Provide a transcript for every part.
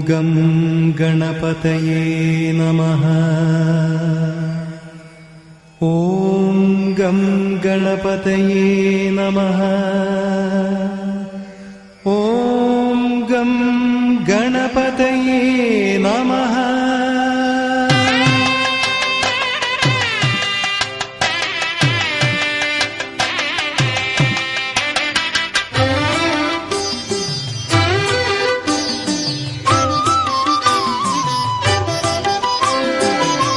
Gum ഗണപതയേ നമഃ. ഓം gum ഗണപതയേ നമഃ. ഓം gum ഗണപതയേ നമഃ.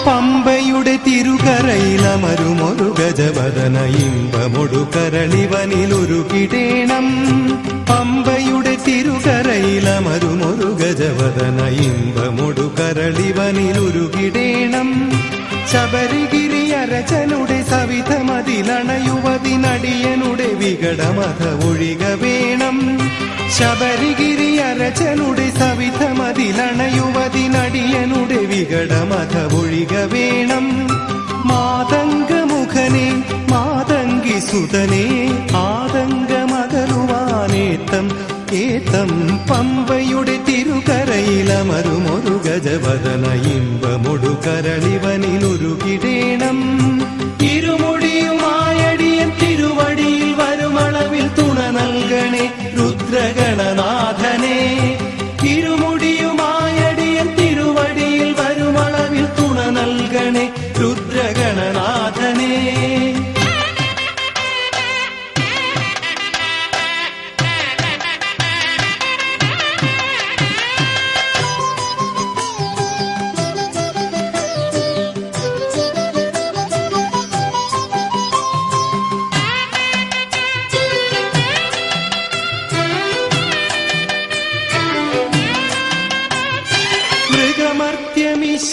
പമ്പയുടെ തിരുകരയിലമരുമൊരു ഗജവദന ഇമ്പമൊടു കരളിവനിലൊരുകിടേണം. പമ്പയുടെ തിരുകരയിലമരുമൊരു ഗജവദന ഇമ്പമൊടു കരളിവനിലൊരുകിടേണം. ശബരിഗിരി അരചനുടെ സവിധമതിലണയുവതിനടിയനുടെ വികടമത ഒഴിക വേണം. ശബരിഗിരി അരചനുടെ സവിധമതിലണയുവതിനടിയനുടെ വികടമത ഒഴിക വേണം. മാതംഗമുഖനെ മാതംഗി സുതനെ ആതങ്കമകലുവാനേത്തം ഏത്തം. പമ്പയുടെ തിരുകരയിലമരുമൊരു ഗജവദന ഇമ്പമൊടു കരളിവനിലൊരുകിടേണം. ഇരുമുടിയുമായടിയൻ തിരുവടിയിൽ വരുമളവിൽ തുണ നൽകണേ രുദ്രഗണനാഥനെ. ഇരുമുടിയുമായടിയൻ തിരുവടിയിൽ വരുമളവിൽ തുണ നൽകണേ രുദ്രഗണനാഥനെ.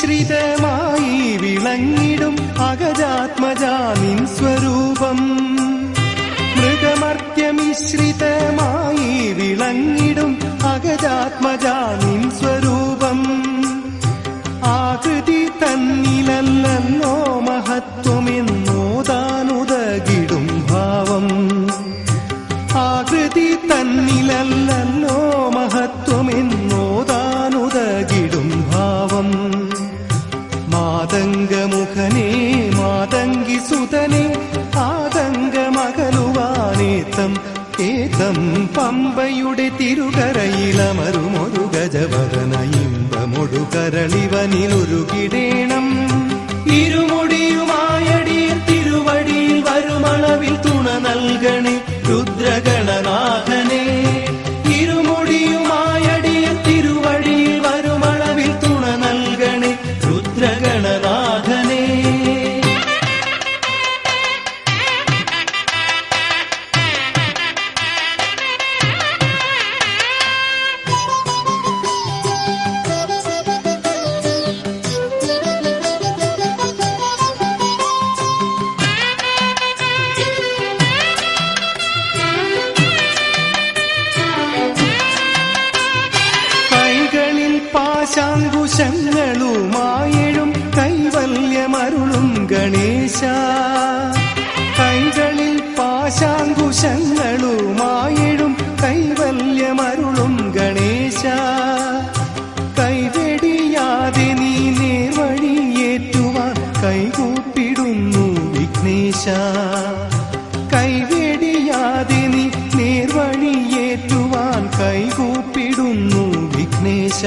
മൃഗമർത്യമിശ്രിതമായി വിളങ്ങിടും അഗജാത്മജാ നിൻ സ്വരൂപം. മൃഗമർത്യമിശ്രിതമായി വിളങ്ങിടും അഗജാത്മജാ നിൻ സ്വരൂപം. ആകൃതി തന്നിലല്ലോ മഹത്വമെന്നോതാനുതകിടും ഭാവം. ആകൃതി തന്നിലല്ലോ മഹത്വമെന്നോതാനുതകിടും ഭാവം. മാതംഗമുഖനെ മാതംഗി സുതനെ ആതങ്കമകലുവാനേത്തം ഏതം. പമ്പയുടെ തിരുകരയിലമരുമൊരു ഗജവദന ഇമ്പമൊടു കരളിവനിലൊരുകിടേണം. ഇരുമുടിയുമായടിയൻ തിരുവടിയിൽ വരുമളവിൽ തുണ നൽകണേ രുദ്രഗണനാഥനെ. ഇരുമുടിയുമായടിയൻ തിരുവടിയിൽ വരുമളവിൽ തുണ നൽകണേ രുദ്രഗണനാഥനെ. പാശാങ്കുശങ്ങളുമായെഴും കൈവല്യമരുളും ഗണേശ. കൈകളിൽ പാശാങ്കുശങ്ങളുമായെഴും കൈവല്യമരുളും ഗണേശ. കൈവെടിയാതെ നീ നേർവഴിയേറ്റുവാൻ കൈകൂപ്പിടുന്നു വിഘ്നേശ. കൈവെടിയാതെ നീ നേർവഴിയേറ്റുവാൻ കൈകൂപ്പിടുന്നു വിഘ്നേശ.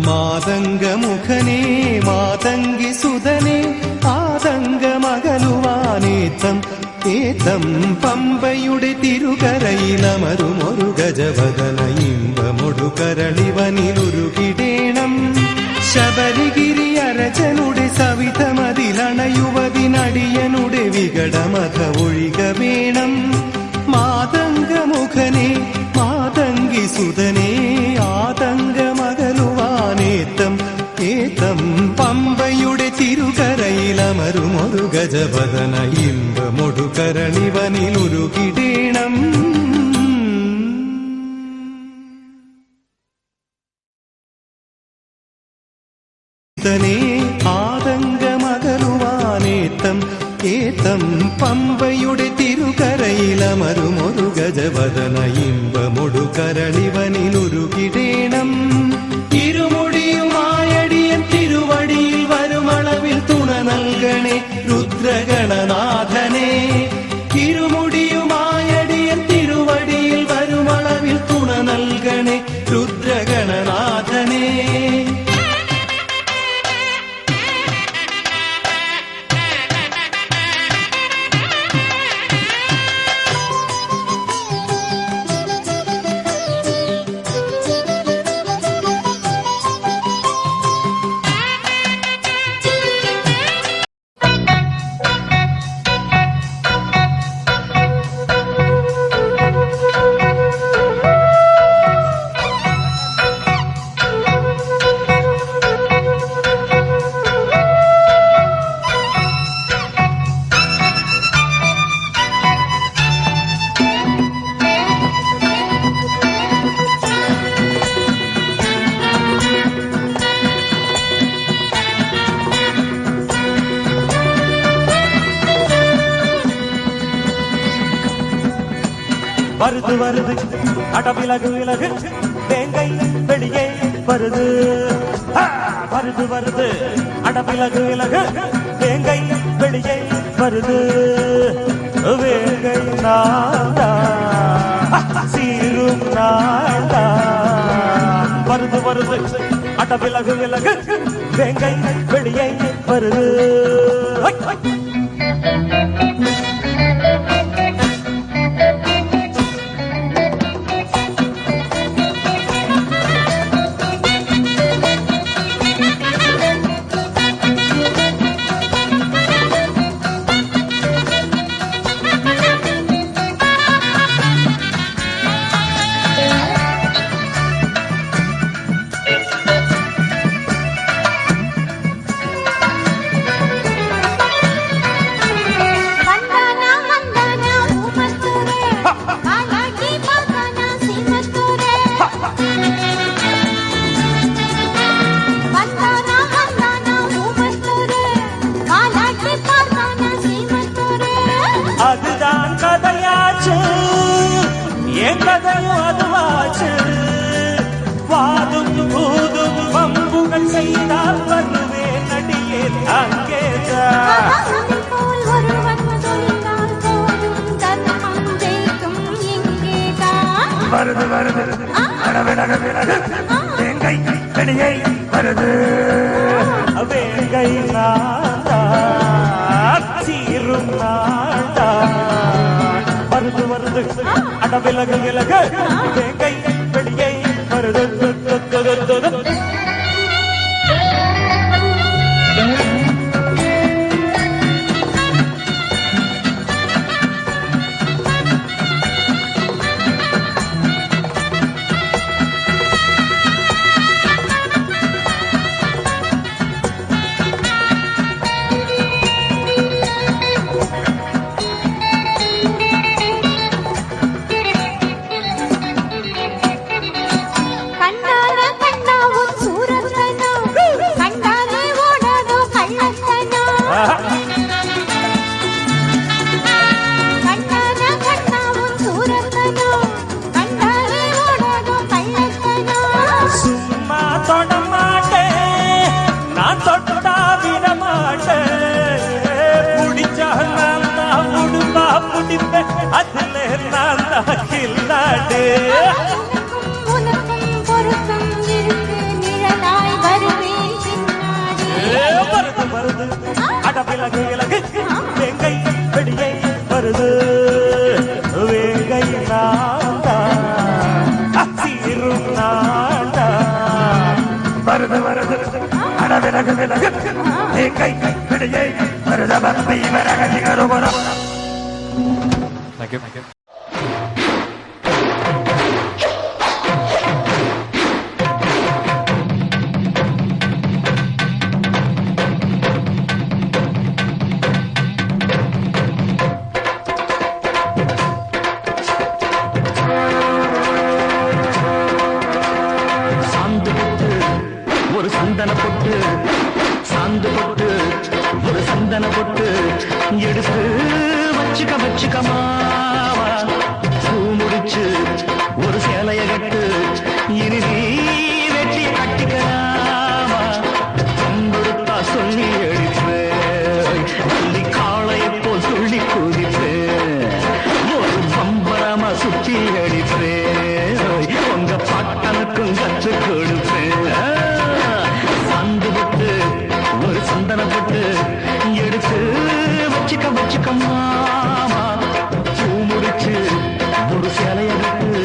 മാതംഗമുഖനെ മാതംഗി സുതനെ ആതങ്കമകലുവാനേത്തം ഏത്തം. പമ്പയുടെ തിരുകരയിലമരുമൊരു ഗജവദന ഇമ്പമൊടു കരളിവനിലൊരുകിടേണം. ശബരിഗിരി അരചനുടെ സവിധമതിലണയുവതിനടിയനുടെ വികടമത ഒഴിക വേണം. മാതംഗമുഖനെ മാതംഗി സുതനെ ആതങ്കമകലുവാനേത്തം ഏത്തം. പമ്പയുടെ തിരുകരയിലമരുമൊരു ഗജവദന ഇമ്പമൊടു കരളിവനിലൊരുകിടേണം. ആതങ്കമകലുവാനേത്തം ഏത്തം. പമ്പയുടെ തിരുകരയിലമരുമൊരു ഗജവദന ഇമ്പമൊടു കരളിവനിലൊരുകിടേണം. வருது வருது அட விலகு விலகு வேங்கை வெளியே வருது வருது வருது அட விலகு விலகு வேங்கை வெளியே வருது வேங்கை நாடா சீரும் நாடா வருது வருது அட விலகு விலகு வேங்கை வெளியே வருது அதுதான் கதையாச்சு என் கதையும் அதுவாச்சு வாதும் பூதும் பம்புகள் செய்தால் வருவே நடிகே அங்கேதான் வருது வருது விலகு விலகு வேங்கை வெளியே வருது வேங்கை நாடா சீரும் நாடா வருது வருது அட விலகு விலகு வேங்கை வெளியே வருது சும்மா தொட மாட்டேன் நான் தொட்டா விட மாட்டேன் முடிச்சா நான் தான் உடுப்பா பிடிப்பேன் அதுல நான் தான் கில்லாடு வருது வருது அட விலகு விலகு வேங்கை வெளியே வருது வேங்கை நாடா சீரும் நாடா வருது வருது அட விலகு விலகு வேங்கை வெளியே வருது பப்பை வரகதிகருபுரம். Thank you. Thank you. ஒரு சந்தன பொட்டு சாந்து பொட்டு ஒரு சந்தன பொட்டு எடுத்து வச்சுக்க மாவா பூ முடிச்சு ஒரு சேலைய கட்டு இனி நீ வெட்டி கட்டிக்கலாமா அம்புடுத்தா சொல்லி அடிப்பேன் சொல்லி காளையை போல் சொல்லி குதிப்பேன் ஒரு பம்பரமா சுத்தி அடிப்பேன் உங்க பாட்டனுக்கும் கற்று கொடுப்பேன் ஒரு சந்தன போட்டு எடுத்து வச்சுக்க மாமா பூ முடிச்சு ஒரு சேலைய விட்டு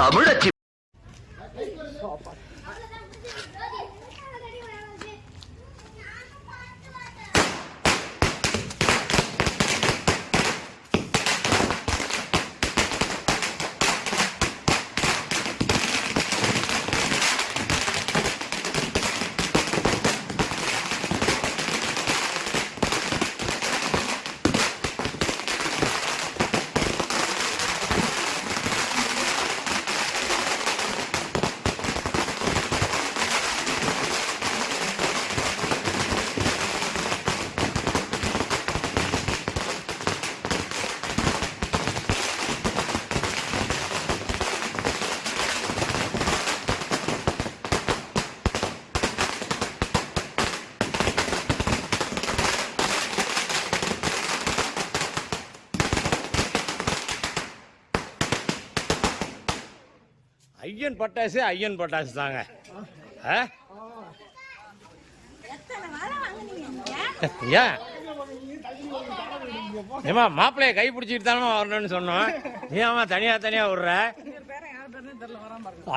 தமிழச்சி. ஐயன் பட்டாசு தாங்க. ஏன் ஏமா மாப்பிள்ளைய கை பிடிச்சிட்டு தானே வரணும்னு சொன்னோம். ஏமா தனியா விடுற?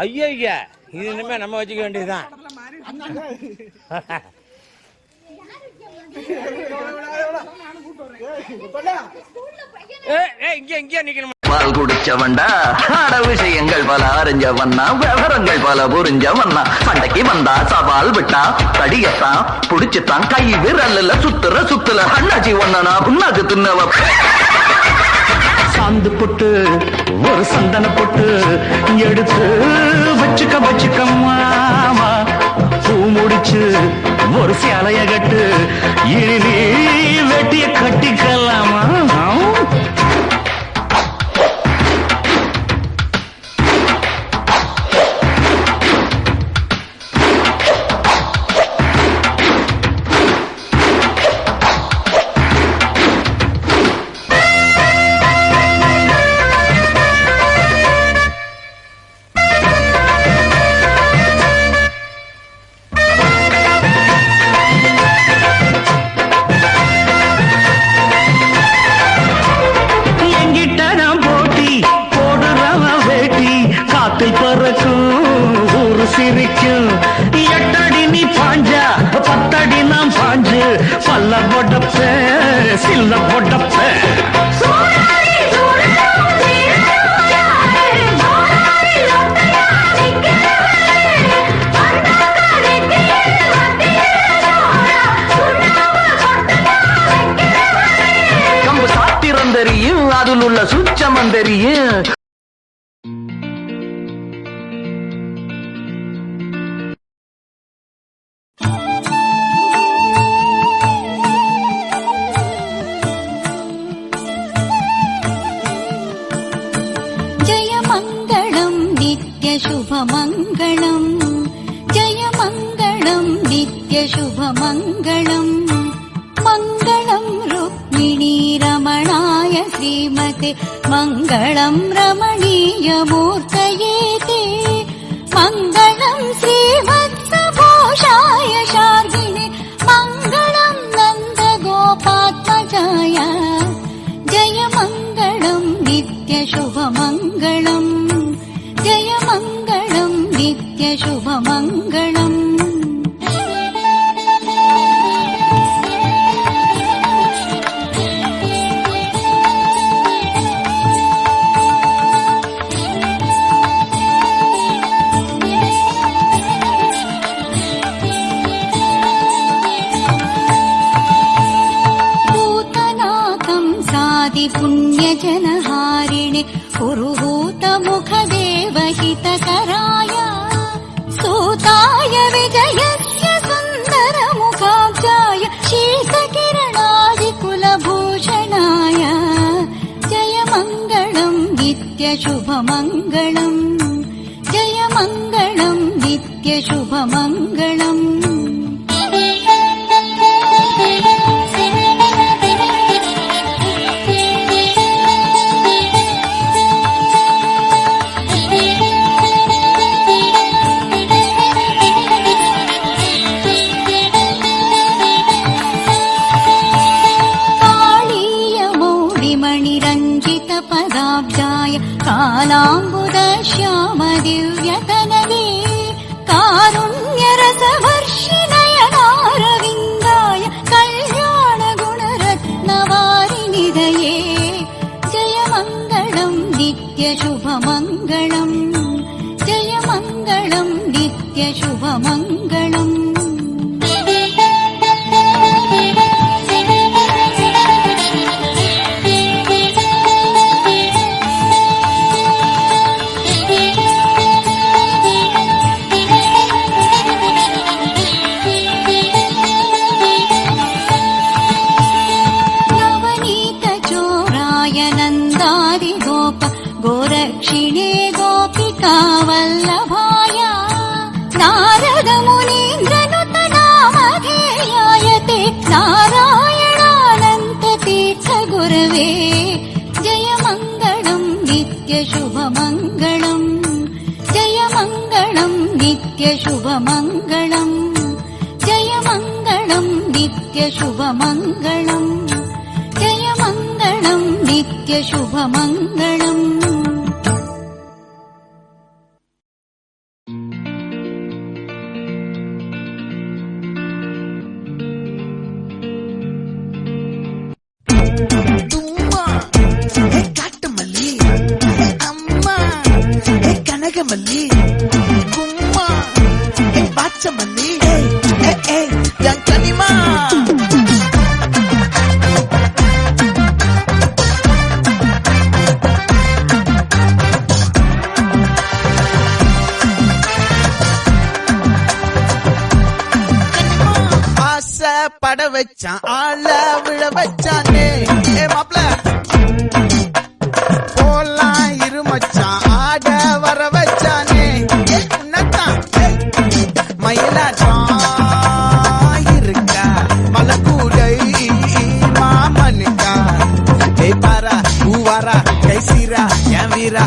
ஐயா இது இனிமே நம்ம வச்சுக்க வேண்டியதுதான். இங்க நிக்கணும். பால் குடிச்சவன்டா ஆட விஷயங்கள் பல அறிஞ்சவன்னா விவரங்கள் பல புரிஞ்சவன்னா சண்டைக்கு வந்தா சவால் விட்டா தடியத்தான் புடிச்சுத்தான் கை விரல்ல சுத்துல அண்ணாச்சி ஒன்னா புண்ணாக்கு தின்னவ சாந்து பொட்டு ஒரு சந்தன பொட்டு எடுத்து வச்சுக்க மாமா பூ முடிச்சு ஒரு சேலைய கட்டு இனி நீ வெட்டிய கட்டிக்கலாமா? எட்டடி நீ பாஞ்சா 10 அடி நாம் பாஞ்சு பல்ல பொடப்ப சில்ல பொடப்ப கம்பு சாத்திரம் தெரியும் அதில் உள்ள சுச்சமம் தெரியும். शुभमङ्गलम् जय मङ्गलम् नित्य शुभमङ्गलम् मङ्गलम् रुक्मिणी रमणाय श्रीमते मङ्गलम् रमणीयमूर्तये ते मङ्गलम् श्रीवत्सघोषाय शार्गिणे मङ्गलम् नन्दगोपात्मजाय जय मङ्गलम् नित्य शुभमङ्गलम् जय मङ्गलम् नित्य शुभमङ्गलम् पूतनाकं सादिपुण्यजनहारिणे पुरुहूतमुखदेवहितकराय सूताय विजयस्य सुन्दरमुखाब्जाय शीतकिरणादिकुलभूषणाय जय मङ्गलम् नित्यशुभमङ्गलम् जय मङ्गलम् नित्यशुभमङ्गलम् कालाम्बुदश्याम दिव्यतनवे कारुण्यरसवर्षिणयनारविन्दाय कल्याणगुणरत्नवारिनिधये जय मङ्गलम् नित्यशुभमङ्गलम् जय मङ्गलम् नित्यशुभमङ्गलम् गोरक्षिणे गोपिका वल्लभाय नारदमुनीन्द्रनुतनामधेयाय ते नारायणानन्ततीर्थगुरवे जय मङ्गलम् नित्यशुभमङ्गलम् जय मङ्गलम् नित्यशुभमङ्गलम् जय मङ्गलम् नित्यशुभमङ्गलम् जय मङ्गलम् नित्यशुभमङ्गलम् கனகமல்லி கும்மா பாச்சமல்லி என் கனிமா பட வச்சான் ஆள விழ வச்சானே மாப்ள போலாம் இருமச்சான் ஆட வர வச்சானே உன்னத்தான் மயிலாட்டம் இருக்கா மலக்கூடை மாமனுக்கா பாரா பூவாரா கைசீரா என் வீரா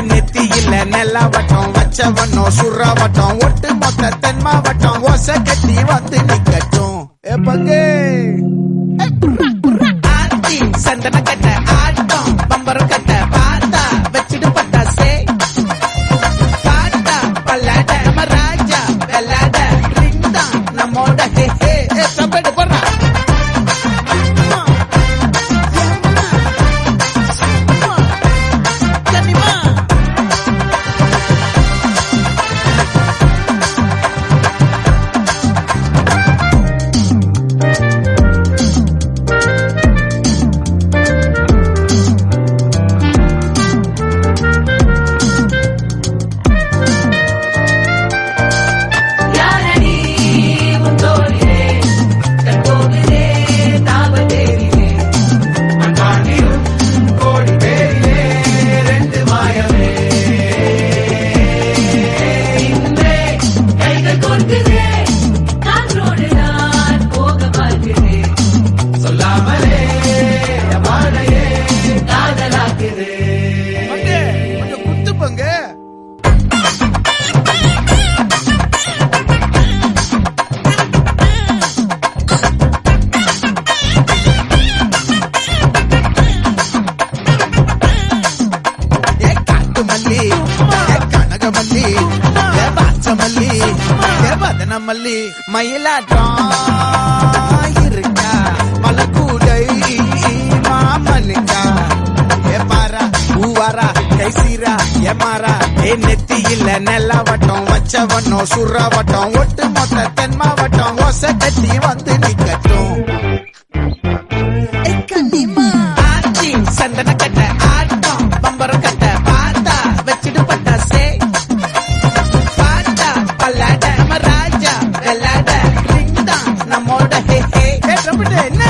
நெத்தி இல்ல நெல்லா வட்டம் வச்சவனோ சுறா வட்டம் ஒட்டு மொத்த தென் மாவட்டம் ஓச கட்டி வந்து நிக்கட்டும் பங்கே ஆத்தி சந்தன கட்ட ஆட்டம் பம்பரம் கட்ட பாத்தா வச்சிடு பட்டாசே பாட்டா பல்லாட மராஜா வெள்ளாட ரிங்தா நம்மோட ஹே ஹே சப்படு போறா மல்லி மயிலாட்டம் இருக்கா மலக்கூடை மாமனுக்கா பாரா பூவாரா கைசீரா எமாரா நெத்தி இல்ல நெல்லா வட்டம் வச்சவனோ சுறா வட்டம் ஒட்டு மொத்த தென் மாவட்டம் ஓச கட்டி வந்து நிக்கட்டும் ஆச்சி சந்தன கட்ட ஆட்டம் பம்பரம் கட்ட பாத்தா வச்சிடு பட்டாசே பாட்டா பல்லாட மராஜா வெள்ளாட ரிங்தா நம்மோட ஹே ஹே என்ன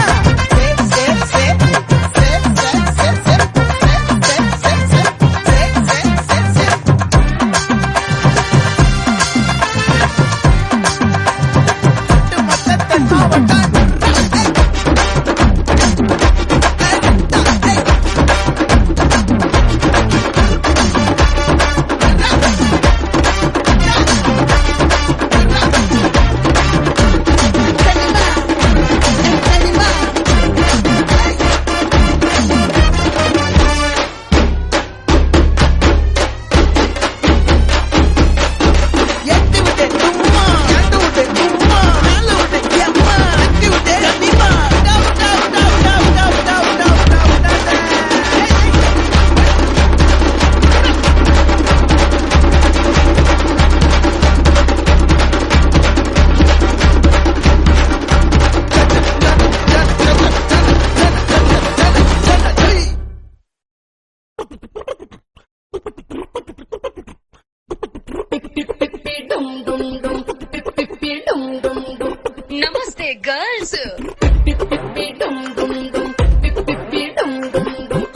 namaste girls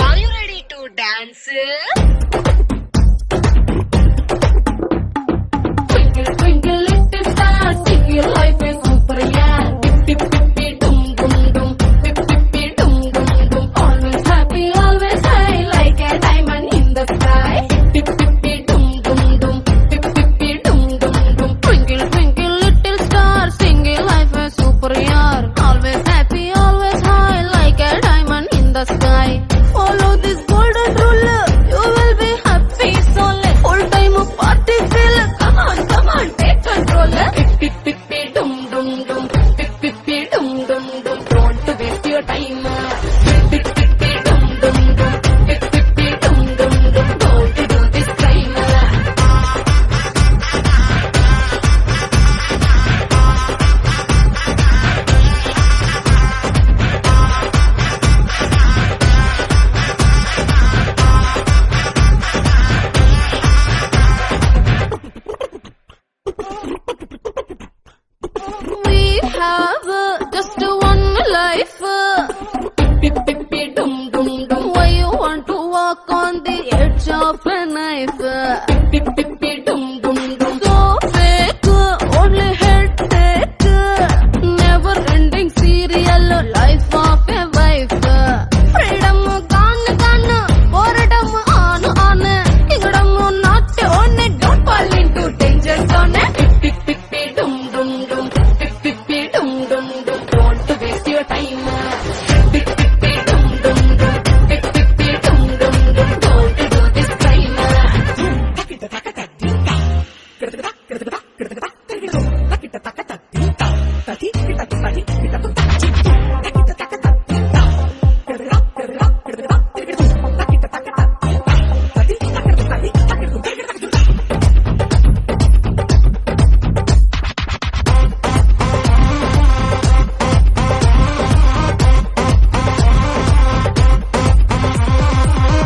are you ready to dance Twinkle twinkle little star, sing your life is super yeah. Pip pip pip dum dum dum, pip pip pip dum dum dum. Always happy, always high, like a diamond in the sky. Pip pip pip dum dum dum, pip pip pip dum dum dum. Twinkle twinkle little star, sing your life is super yeah. Always happy, always high, like a diamond in the sky. Follow this golden rule, you will be happy so let full time party feel. Come on, take control. Pip pip pip dum dum dum, pip pip pip dum dum dum. Don't to waste your time. Pip pip pip dum dum dum, pip pip pip dum dum dum. Don't to do this crime. We have just one life. Pip pip pip dum dum dum. Why you want to walk on the edge of a knife? Pip pip pip dum dum dum. So fake, only headache. Never ending serial life of a wife. Freedom gone gone, boredom on. Kingdom not on. Don't fall into danger zone. Pip pip pip dum dum dum. Pip pip pip dum dum dum. Don't to waste your time. Pip pip pip dum dum dum. Pip pip pip dum dum dum. Don't to do this crime.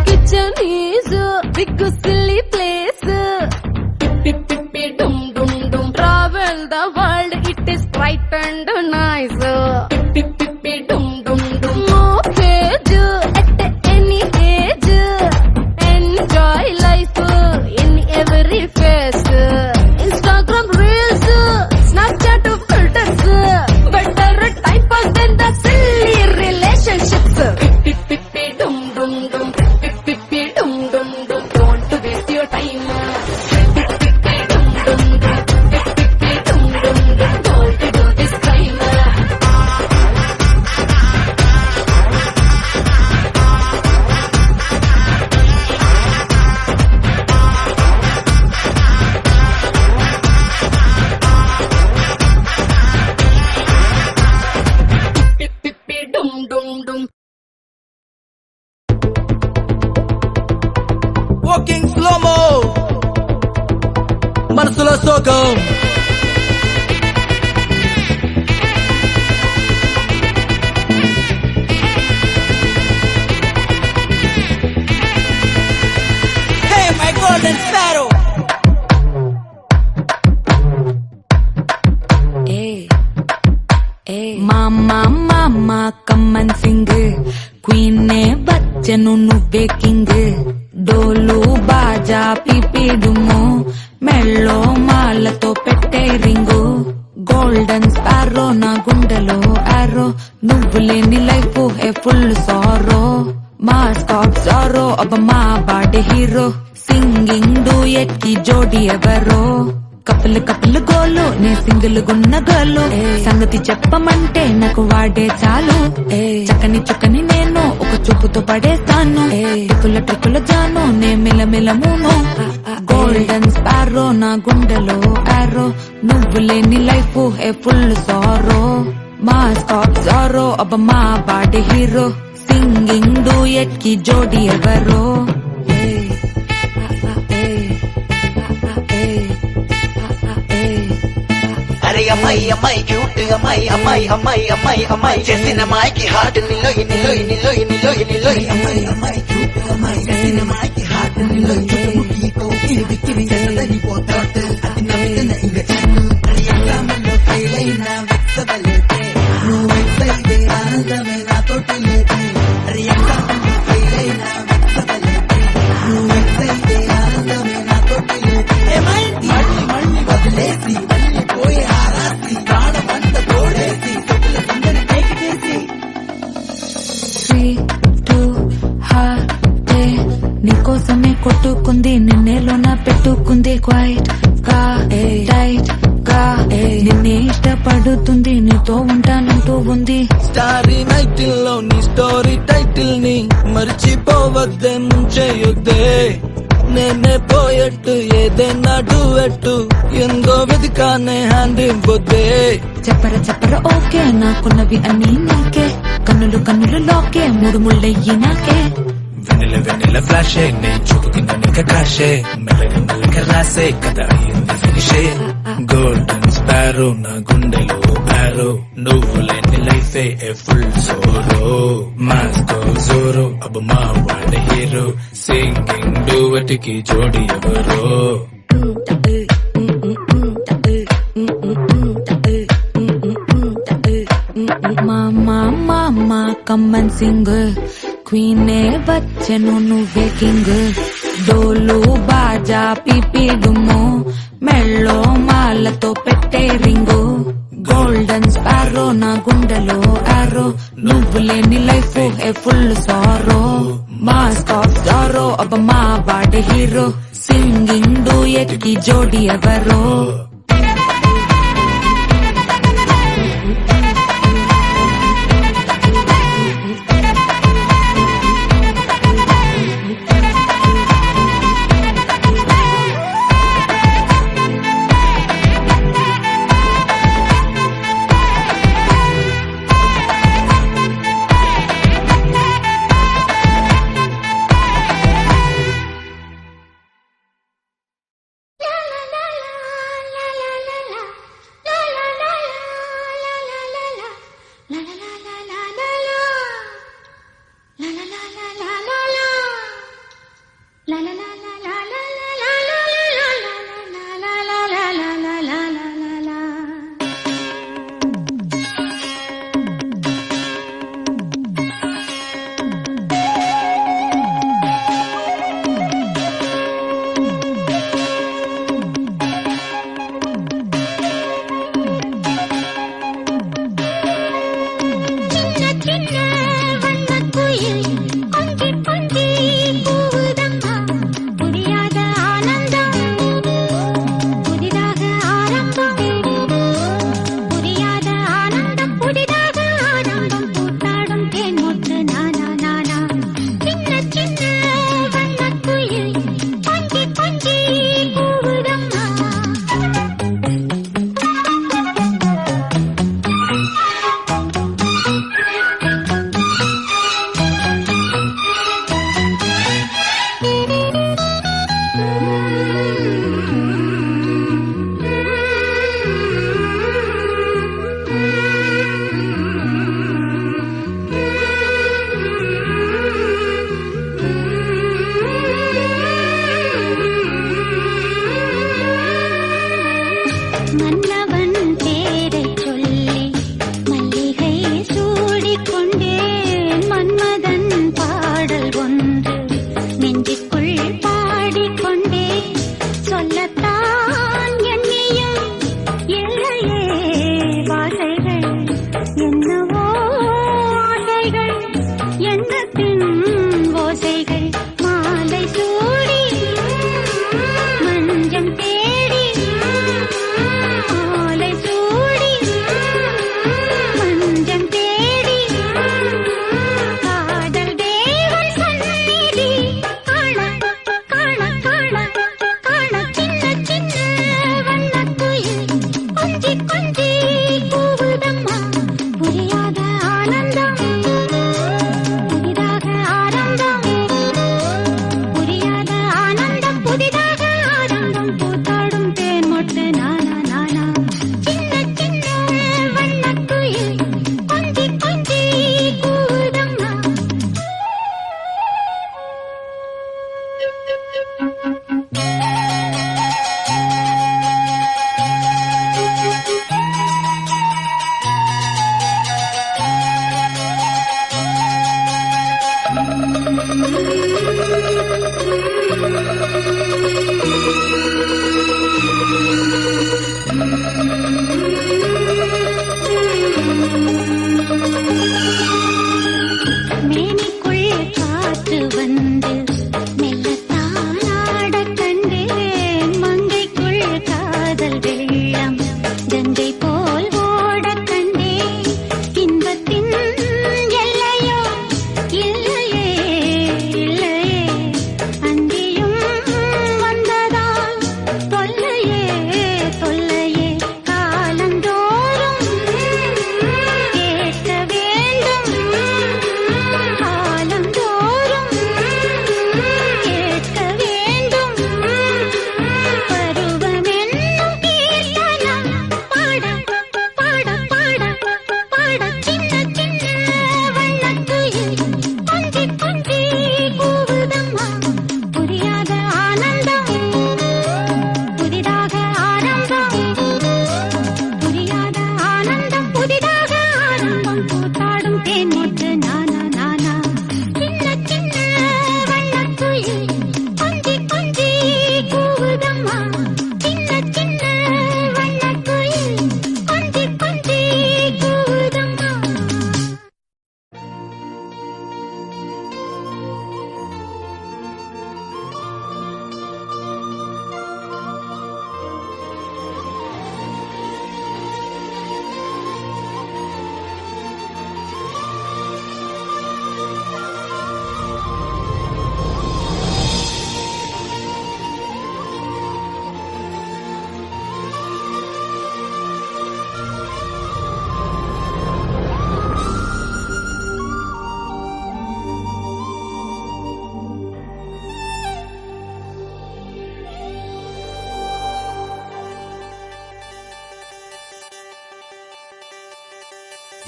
Kitchen is a big silly place. Pip pip pip dum dum dum. Travel the world, it is bright and nice. Pip pip pip dum dum dum. No cage at any age. Enjoy life in every phase. Instagram reels, Snapchat filters. Better time pass than the silly relationships. Pip pip pip dum dum dum. Pip pip pip dum dum dum. Don't to waste your time. Pip pip pip dum dum dum. Pip pip pip dum dum dum. Don't to do this crime. Pip pip pip dum dum dum. Walking slow-mo మనసులో సోకం hey my golden sparrow మామా మామా common Singh queen Bachchan నువ్వే king డోలు బాజా పిపిడుము మెళ్ళో మాలతో పెట్టే ring golden sparrow నా గుండెలో ఆరో నువ్వు లేని లైఫ్ ఏ ఫుల్ సారో మా స్టాప్ సారో అబ్బ మా బాడీ హీరో సింగింగ్ డూయట్ కి జోడి ఎవరో కపుల్ కపుల్ గోలు నే సింగిల్ గున్న గోలు సంగతి చెప్పమంటే నాకు వాడే చాలు చక్కని చుక్కని నేను ఒక చూపుతో పడేస్తాను ట్రిపుల ట్రిపుల జాను నే మిలమిల మూను గోల్డెన్ స్పారో నా గుండెలో ఆరో నువ్వు లేని లైఫ్ ఏ ఫుల్ సారో మా స్టాప్ సారో అబ్బ మా బాడీ హీరో సింగింగ్ డూయట్ కి జోడి ఎవరో అరే అమ్మాయి అమ్మాయి క్యూట్ అమ్మాయి అమ్మాయి అమ్మాయి అమ్మాయి అమ్మాయి చేసిన అమ్మాయికి హార్ట్ నిలో నిలో నిలో నిలో నిలో అమ్మాయి అమ్మాయి క్యూట్ అమ్మాయి చేసిన అమ్మాయికి హార్ట్ నిలో చుట్టుముట్టితో కిరివి కిరి చేసదని పోతాడు అది నవ్విన ఇంగ చాలు అరే అమ్మాయిలో జరుగుతుంది నీతో ఉంటానంటూ ఉంది. స్టారీ నైటిల్ లో నీ స్టోరీ టైటిల్ ని మర్చిపోవద్దే ముంచేయొద్దే. నేనే పోయట్టు ఏదైనా డూయట్టు ఎందో వెతికానే హ్యాండ్ ఇవ్వొద్దే. చెప్పర ఓకే నాకున్నవి అన్నీ నీకే. కన్నులు కన్నులు లోకే మూడు ముళ్ళయ్యి నాకే. వెన్నెల ఫ్లాషే నే చూపు కింద నీక కాషే. మెల్లగా రాసే కథ అయింది ఫినిషే. గోల్డెన్ స్పారో నా గుండెలో ఆరో. నువ్వు లేని లైఫే ఏ ఫుల్ సోరో. మాస్కో జోరో అబ్ మా వాడే హీరో. సింగింగ్ డూవెట్ కి జోడి ఎవరో. మామా కమ్మన్ సింగ్ క్వీనే వచ్చెను నువ్వే కింగ్. డోలు బాజా పిపిడుము మెళ్ళో మాలతో పెట్టే రింగు. గోల్డెన్ స్పారో నా గుండెలో ఆరో. నువ్వు లేని life A full sorrow. Mask of Jaro అబ మా వాడే హీరో. సింగింగ్ డూయట్ కి జోడి ఎవరో.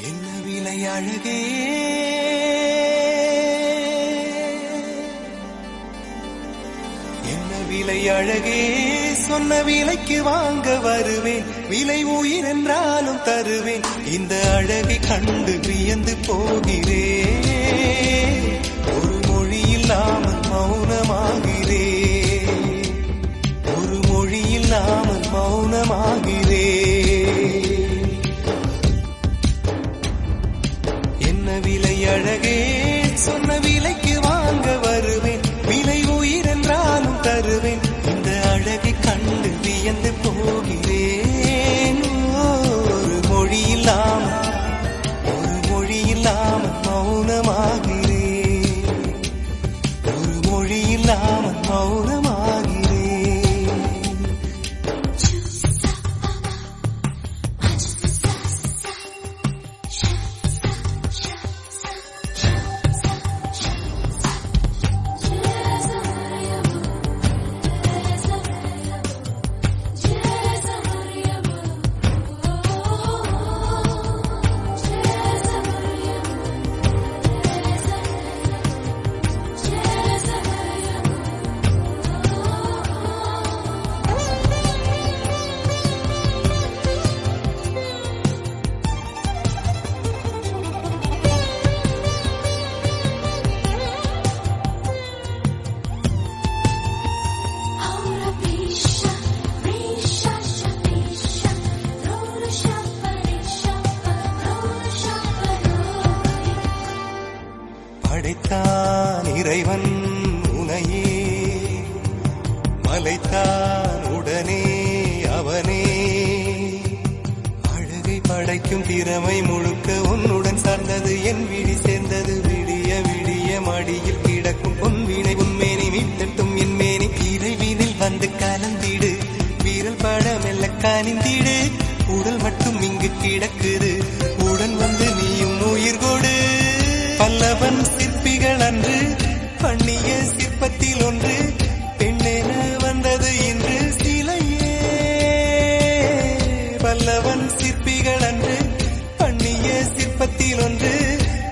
என்ன விலை அழகே என்ன விலை அழகே சொன்ன விலைக்கு வாங்க வருவேன் விலை உயிர் என்றாலும் தருவேன் இந்த அழகை கண்டு வியந்து போகிறேன் ஒரு மொழி இல்லாமல் மௌனமாகிறேன் ஒரு மொழி இல்லாமல் மௌனமாகிறேன் என்ன விலை அழகே சொன்ன விலைக்கு வாங்க வருவேன் விலை உயிர் என்றாலும் தருவேன் இந்த அழகை கண்டு வியந்து போகிறேன் ஒரு மொழி இல்லாமல் மௌனமாகிறேன் ஒரு மொழி இல்லாமல் மௌனமாகிறேன் படைத்தான் இறைவன் உனையே மலைத்தான் உடனே அவனே அழகை படைக்கும் திறமை முழுக்க உன்னுடன் சார்ந்தது என் விழி சேர்ந்தது விடிய விடிய மடியில் கிடக்கும் பொன்வினை உன்மேனி மீட்டட்டும் என் மேனி இறைவினில் வந்து கலந்திடு வீரல் பட மெல்ல கனிந்திடு உடல் மட்டும் இங்கு கிடக்குது உடன் வந்து நீயும் உயிர் கொடு பல்லவன் சிற்பிகள் அன்று பண்ணிய சிற்பத்தில் ஒன்று பெண்ணென வந்தது இன்று சிலையே பல்லவன் சிற்பிகள் அன்று பண்ணிய சிற்பத்தில் ஒன்று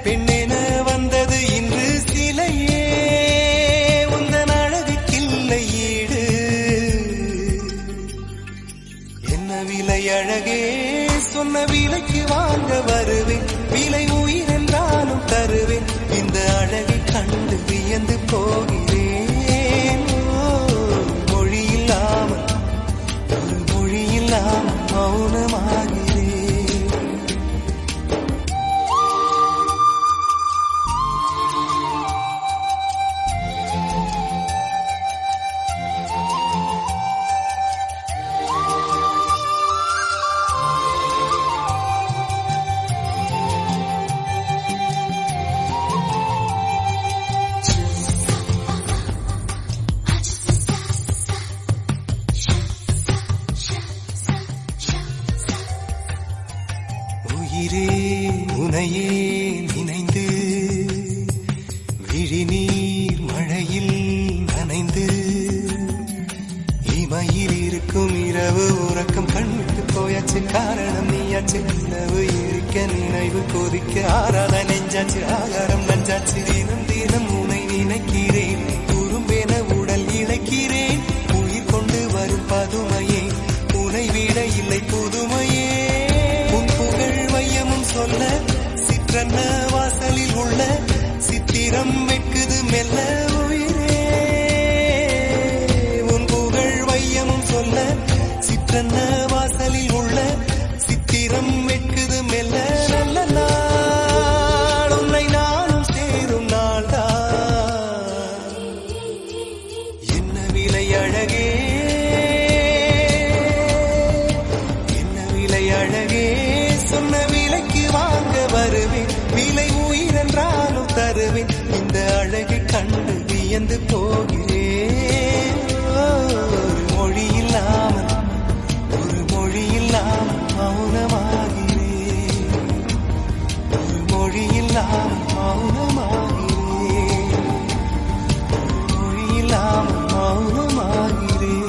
பெண்ணென வந்தது இன்று சிலையே உந்தன் அழகுக்கில்லை ஈடு என்ன விலை அழகே சொன்ன விலைக்கு வாங்க வருவேன் விலை உயிர் என்றாலும் தருவேன் இந்த அழகை கண்டு வியந்து போகிறேன் மொழி இல்லாமல் ஒரு மொழி இல்லாமல் மௌனமாகிறேன் உயிரே உனையே நினைந்து விழிநீர் மழையில் நனைந்து இமையில் இருக்கும் இரவு உறக்கம் கண்விட்டு போயாச்சு காரணம் நீயாச்சு நிலவு இருக்க நினைவு கொதிக்க ஆறாத நெஞ்சாச்சு ஆகாரம் நஞ்சாச்சு தினம் தினம் உனை நினைக்கிறேன் குறும்பென உடல் இழைக்கிறேன் உயிர் கொண்டு வரும் பதுமையே உனை விட இல்லை புதுமையே சொல்ல சிற்றன்ன வாசலில் உள்ள சித்திரம் வெட்குது மெல்ல உயிரே உன் புகழ் வையமும் சொல்ல சிற்றன்ன வாசலில் உள்ள சித்திரம் வெட்குது மெல்ல நல்ல நாள் உன்னை நானும் சேரும் நாள்தான் என்ன விலை அழகே என்ன விலை அழகே சொன்ன விலைக்கு வாங்க வருவேன் விலை உயிர் என்றாலும் தருவேன் இந்த அழகை கண்டு வியந்து போகிறேன் ஒரு மொழி இல்லாமல் மௌனமாகிறேன் ஒரு மொழி இல்லாமல் மௌனமாகிறேன் ஒரு மொழி இல்லாமல் மௌனமாகிறேன்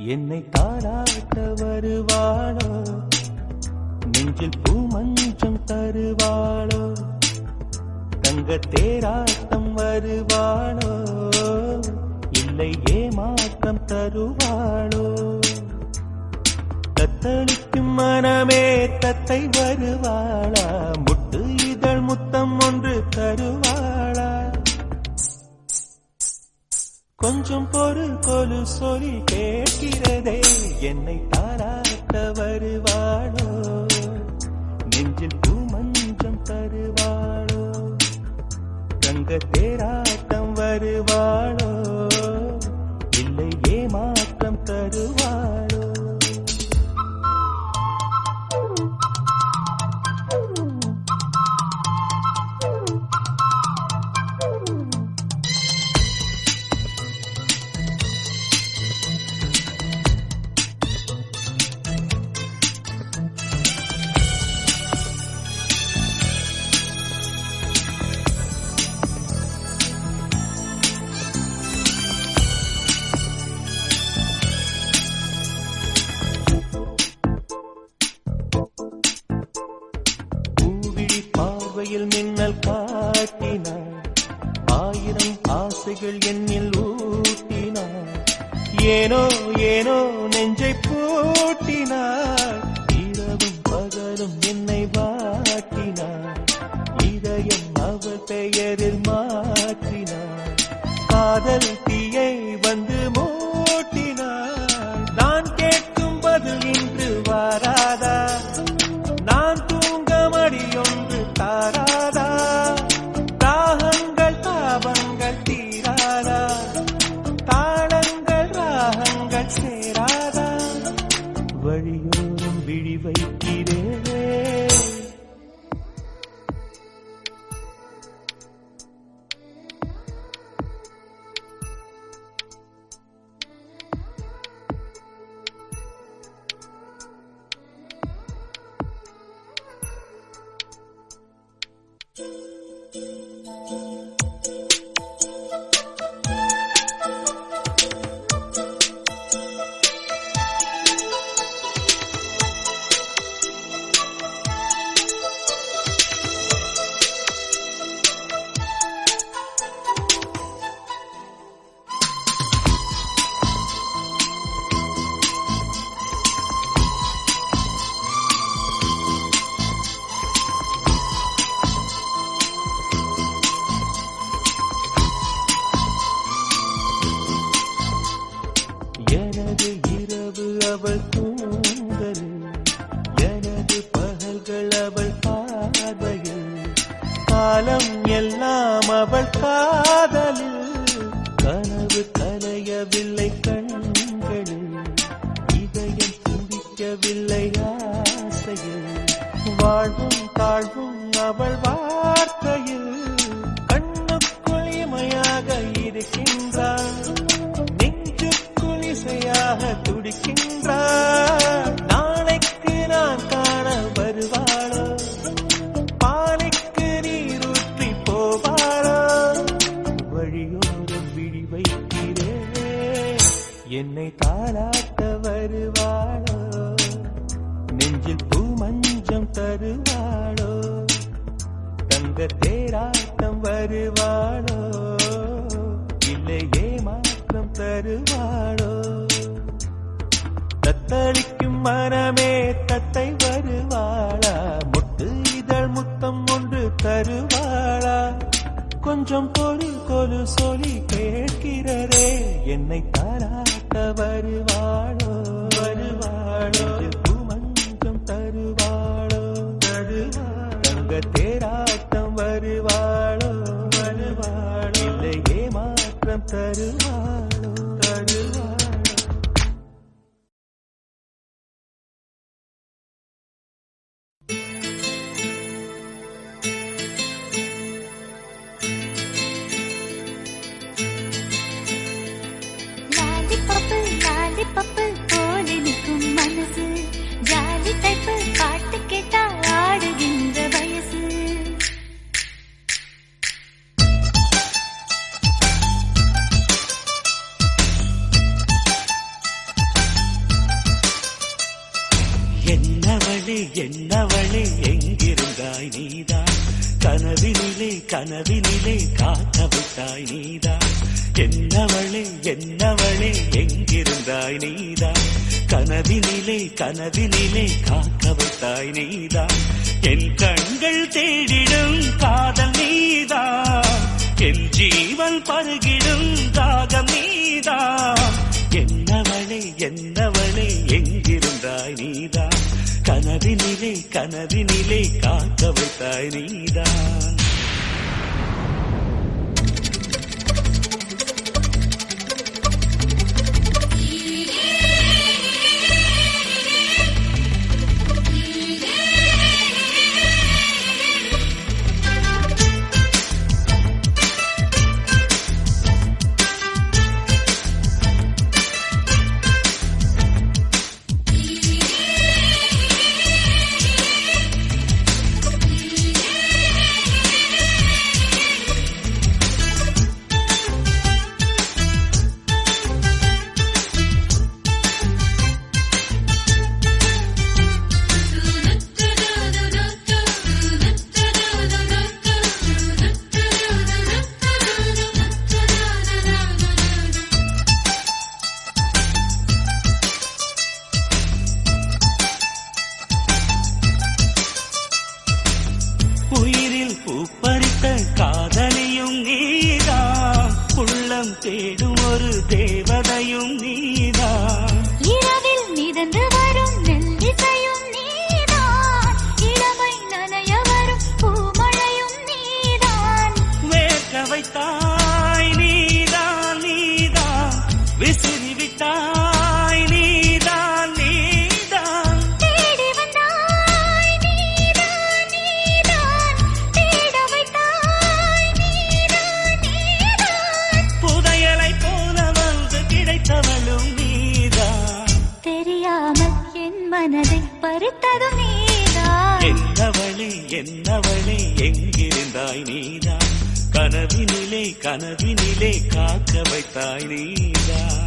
என்னை தாளாட்ட வருவாளோ நெஞ்சில் பூமஞ்சம் தருவாளோ தங்க தேராட்டம் வருவாளோ இல்லை ஏமாற்றம் தருவாளோ தத்தளிக்கும் மனமே தத்தை வருவாளா முட்டு இதழ் முத்தம் ஒன்று தருவாளா கொஞ்சம் பொருள் கொலு சொல்லி கேட்கிறதே என்னை தாராட்ட வருவாளோ நெஞ்சில் பூமஞ்சம் தருவாளோ தங்க தேராட்டம் வருவாளோ இல்லை ஏமாற்றம் தருவாளோ மின்னல் காட்டினார் ஆயிரம் ஆசைகள் என்னில் ஊட்டினார் ஏனோ ஏனோ நெஞ்சை பூட்டினார் இரவும் பகலும் என்னை வாட்டினார் இதயம் அவள் பெயரில் மாற்றினார் காதல் தீயை வந்து மூட்டினார் நான் கேட்கும் பதில் இன்று வாராதா நான் தூங்க மடியொன்று தாராதா தாகங்கள் தாபங்கள் தீராதா தாளங்கள் ராகங்கள் சேராதா வழியோரம் விழி வைக்கிறே எனது இரவு அவள் தூங்கல் எனது பகல்கள் அவள் பார்வையில் காலம் எல்லாம் அவள் காதலில் கனவு கலையவில்லை கண்களில் இதயம் துடிக்கவில்லை ஆசையில் வாழ்வும் தாழ்வும் அவள் வார்த்தையில் கண்ணுக்குள் இமையாக இருக்கின்றாள் இசையாக துடிக்கின்றார் நாளைக்கு நான் காண வருவாளோ பானைக்கு நீரூற்றி போவாளோ வழியோரம் விழி வைக்கிறே என்னை தாளாட்ட வருவாளோ நெஞ்சில் பூமஞ்சம் தருவாளோ தங்க தேராட்டம் வருவாளோ இல்லை ஏமாற்றம் தருவாளோ தத்தளிக்கும் மனமே தத்தை வருவாளா முட்டு இதழ் முத்தம் ஒன்று தருவாளா கொஞ்சம் பொருள் கொலு சொல்லி கேட்கிறதே என்னை தாராட்ட வருவாளோ வருவாளோ பூமஞ்சம் தருவாளோ தங்க தேராட்டம் வருவாளோ வருவாளோ இல்லை ஏமாற்றம் தருவாளோ தருவாளோ லாலிபப்பு போல நிற்கும் மனசு ஜாலி டைப்பு பாட்டு கேட்டா ஆடுகின்ற வயசு கனவினிலே கனவினிலே காக்க விட்டாய் நீதான் என்னவளே என்னவளே எங்கிருந்தாய் நீதான் கனவினிலே கனவினிலே காக்க விட்டாய் நீதான் என் கண்கள் தேடிடும் காதல் நீதான் என் ஜீவன் பருகிடும் தாகம் நீதான் என்னவளே என்னவளே எங்கிருந்தாய் நீதான் கனவினிலே கனவினிலே காக்க வைத்தாய் நீதான் தேடும் ஒரு தேவதையும் நீதான் இரவில் மிதந்து வரும் நெல்லிசையும் நீதான் இளமை நனைய வரும் பூமழையும் நீதான் வேர்க்க வைத்தாய் நீதான் நீதான் விசிறி விட்டாய் நீதான் நீதான் தேடி வந்தாய் நீதான் நீதான் தேட வைத்தாய் நீதான் நீதான் புதையலை போல வந்து கிடைத்தவளும் நீதான் தெரியாமல் என் மனதை பறித்ததும் நீதான் என்னவளே என்னவளே எங்கிருந்தாய் நீதான் கனவினிலே கனவினிலே காக்க வைத்தாய் நீதான்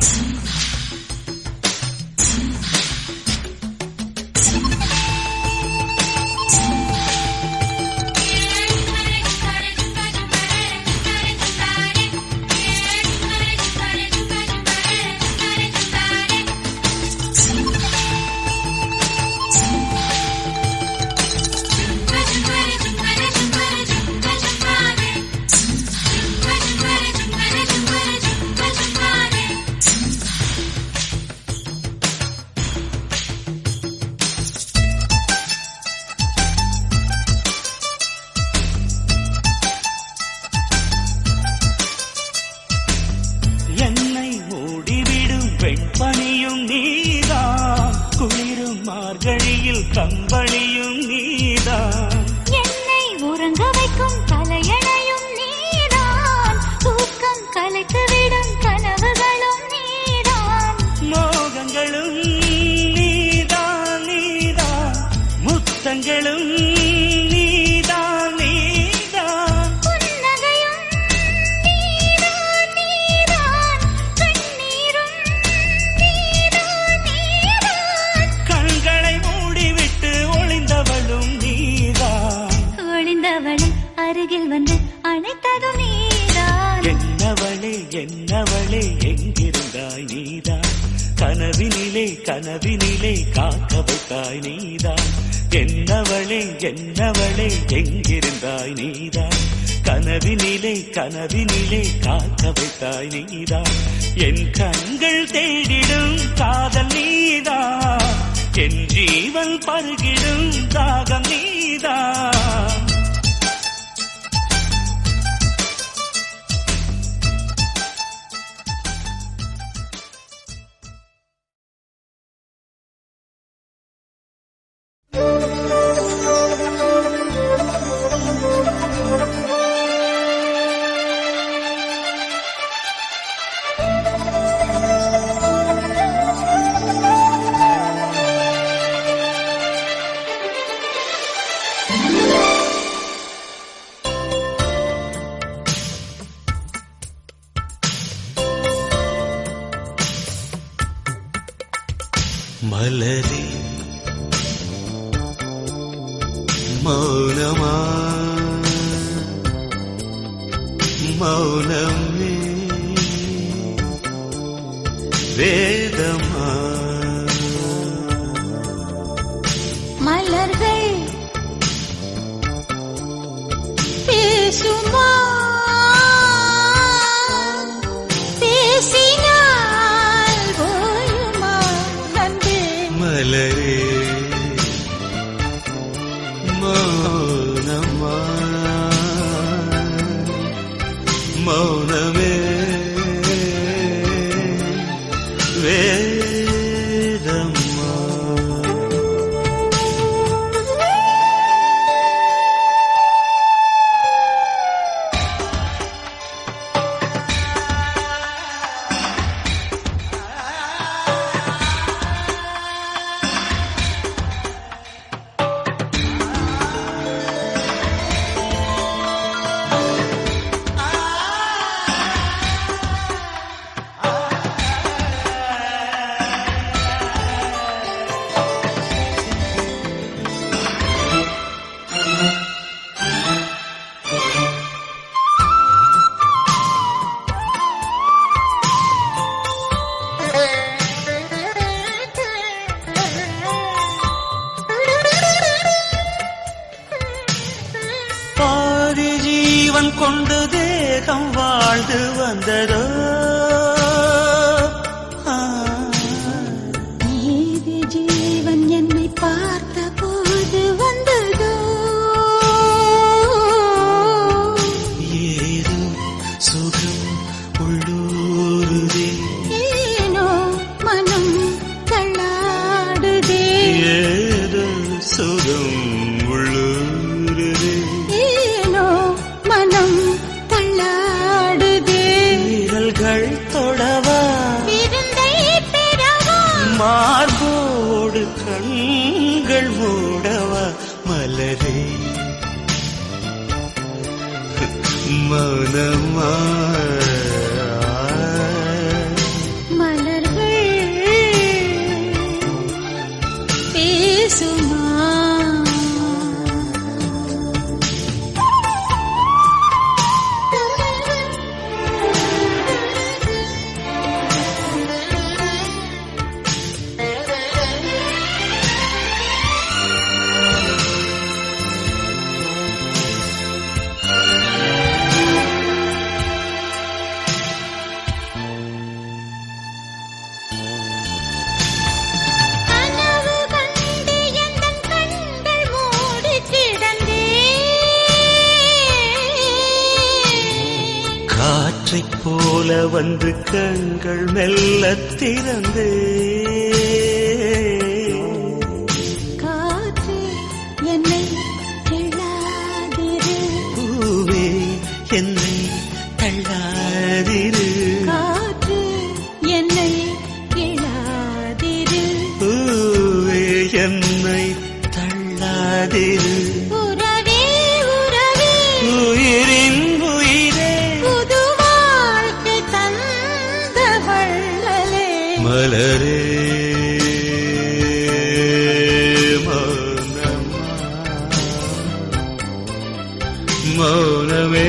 பெண்பணியும் நீதான் குளிரும் மார்கழியில் கம்பளியும் நீதான் என்னை உறங்க வைக்கும் தலையணையும் நீதான் தூக்கம் கலைத்துவிடும் கனவுகளும் நீதான் மோகங்களும் நீதான் நீதான் முத்தங்களும் நீதான் நீதான் புன்னகையும் நீதான் நீதான் கண்ணீரும் நீதான் நீதான் கண்களை மூடிவிட்டு ஒளிந்தவளும் நீதான் ஒளிந்தவளை அருகில் வந்து அணைத்ததும் நீதான் என்னவளே என்னவளே எங்கிருந்தாய் நீதான் கனவினிலே கனவினிலே காக்க வைத்தாய் நீதான் என்னவளே என்னவளே எங்கிருந்தாய் நீதான் கனவினிலே கனவினிலே காக்க வைத்தாய் நீதான் என் கண்கள் தேடிடும் காதல் நீதான் என் ஜீவன் பருகிடும் தாகம் நீதான் மலரே மௌனமா மௌனமே வேதமா மலர்கள் பேசுமா பேசினால் போயுமா நன்றே மலரே மௌனமா மௌனமே வேதமா பாதி ஜீவன் கொண்டு தேகம் வாழ்ந்து வந்ததோ நீதி ஜீவன் என்னை பார்த்த போது வந்ததோ ஏதோ சுகம் உள்ளூருதே ஏனோ மனம் தள்ளாடுதே ஏதோ சுகம் உள்ளூருதே ஏனோ மனம் தள்ளாடுதே விரல்கள் தொடவா விருந்தை பெறவா மார்போடு கண்கள் மூடவா மலரே மௌனமா மலர்கள் பேசுமா கனவு கண்டு எந்தன் கண்கள் மூடி கிடந்தேன் காற்றைப் போல வந்து கண்கள் மெல்ல திறந்து காற்று என்னை கிள்ளாதிரு பூவே என்னை தள்ளாதிரு காற்று என்னை கிள்ளாதிரு பூவே என்னை தள்ளாதிரு உறவே உறவே உயிரின் உயிரே புது வாழ்க்கை தந்த வள்ளலே மலரே மௌனமா மௌனமே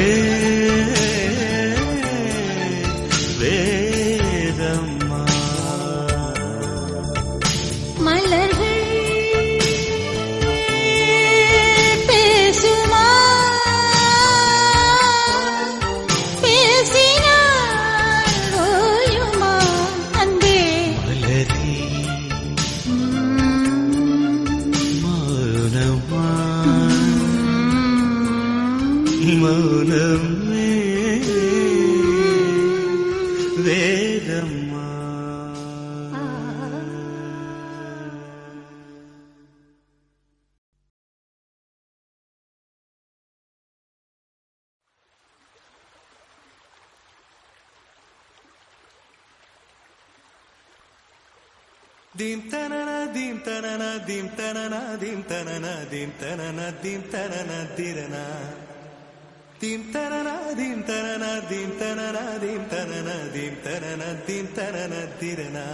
வேதமா மலர்கள் பேசுமா பேசினால் ஓயுமா அன்பே மலரே மௌனமா மௌனமே வேதமா Dim tanana dim tanana dim tanana dim tanana dim tanana dim tanana dirana dim tanana dim tanana dim tanana dim tanana dim tanana dim tanana dirana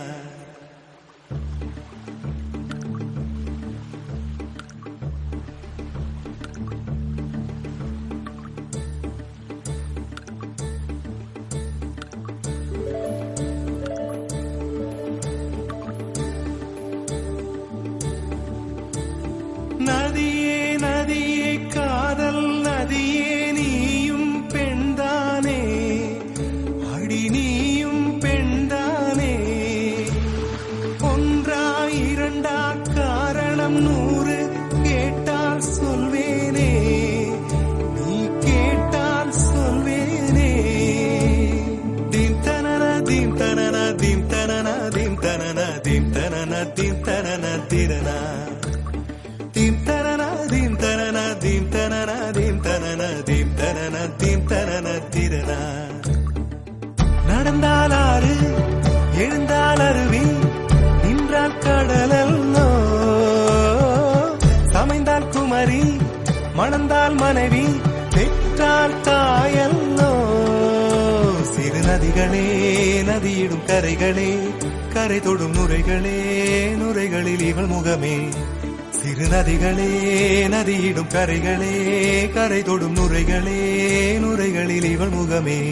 மணந்தால் மனைவி பெற்றால் தாயல்லோ. சிறு நதிகளே நதியிடும் கரைகளே கரை தொடும் நுரைகளே நுரைகளில் இவள் முகமே. சிறு நதிகளே நதியிடும் கரைகளே கரை தொடும் நுரைகளே நுரைகளில் இவள் முகமே.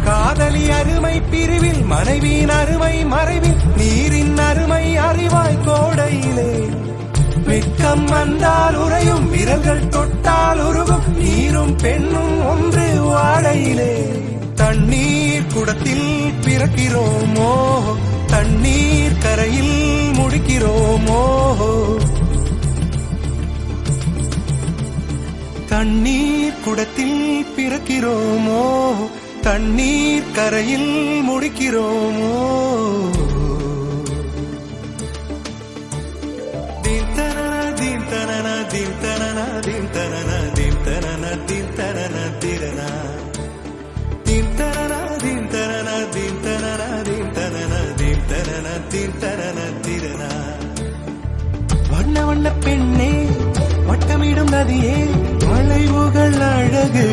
காதலி அருமை பிரிவில் மனைவியின் அருமை மறைவில் நீரின் அருமை அறிவாய் கோடையிலே. வெட்கம் வந்தால் உறையும் விரல்கள் தொட்டால் உருகும் நீரும் பெண்ணும் ஒன்று வாடையிலே. தண்ணீர் குடத்தில் பிறக்கிறோமோ தண்ணீர் கரையில் முடிக்கிறோமோ. தண்ணீர் குடத்தில் பிறக்கிறோமோ தண்ணீர் கரையில் முடிக்கிறோமோ. தீம் தனன தீம் தனன தீம் தனன தீம் தனன தீம் தனன தீம் தனன திரனா. தீம் தனன தீம் தனன தீம் தனன தீம் தனன தீம் தனன தீம் தனன திரனா. வண்ண வண்ண பெண்ணே வட்டமிடும் நதியே வளைவுகள் அழகு